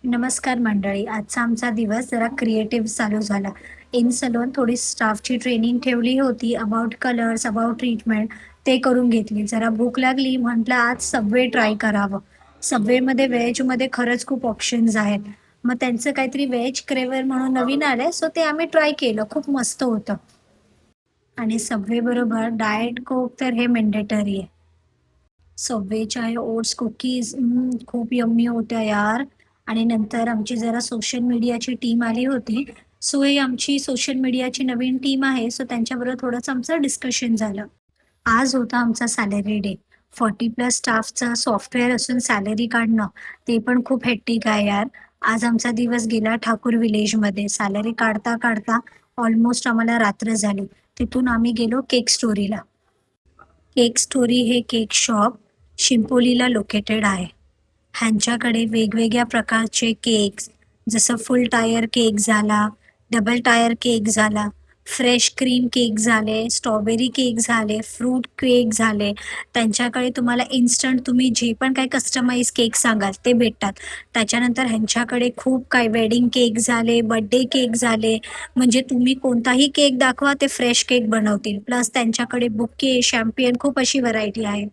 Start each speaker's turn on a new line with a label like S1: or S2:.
S1: नमस्कार मंडळी. आजचा आमचा दिवस जरा क्रिएटिव्ह चालू झाला. इन सलून थोडी स्टाफची ट्रेनिंग ठेवली होती अबाउट कलर्स, अबाउट ट्रीटमेंट ते करून घेतली. जरा भूक लागली म्हटलं आज सबवे ट्राय करावं. सबवेमध्ये व्हेजमध्ये खरंच खूप ऑप्शन्स आहेत. मग त्यांचं काहीतरी व्हेज क्रेव्हर म्हणून नवीन आलंय सो ते आम्ही ट्राय केलं. खूप मस्त होतं. आणि सबवे बरोबर डाएट कोक तर हे मॅन्डेटरी आहे. सबवेच्या आहे ओट्स कुकीज खूप यम्मी होत्या यार. आणि नंतर आमची जरा सोशल मीडियाची टीम आली होती. सो ही आमची सोशल मीडियाची नवीन टीम आहे. सो त्यांच्याबरोबर थोडंसं आमचं डिस्कशन झालं. आज होता आमचा सॅलरी डे. 40+ स्टाफचा सॉफ्टवेअर असून सॅलरी काढणं ते पण खूप हेक्टिक आहे यार. आज आमचा दिवस गेला ठाकूर विलेजमध्ये. सॅलरी काढता काढता ऑलमोस्ट आम्हाला रात्र झाली. तिथून आम्ही गेलो केक स्टोरीला. केक स्टोरी हे केक शॉप शिंपोलीला लोकेटेड आहे. ह्यांच्याकडे वेगवेगळ्या प्रकारचे केक्स जसं फुल टायर केक झाला, डबल टायर केक झाला, फ्रेश क्रीम केक झाले, स्ट्रॉबेरी केक झाले, फ्रूट केक झाले. त्यांच्याकडे तुम्हाला इन्स्टंट तुम्ही जे पण काही कस्टमाइज केक सांगाल ते भेटतात. त्याच्यानंतर ह्यांच्याकडे खूप काही वेडिंग केक झाले, बर्थडे केक झाले. म्हणजे तुम्ही कोणताही केक दाखवा ते फ्रेश केक बनवतील. प्लस त्यांच्याकडे बुके, शॅम्पियन खूप अशी व्हरायटी आहे.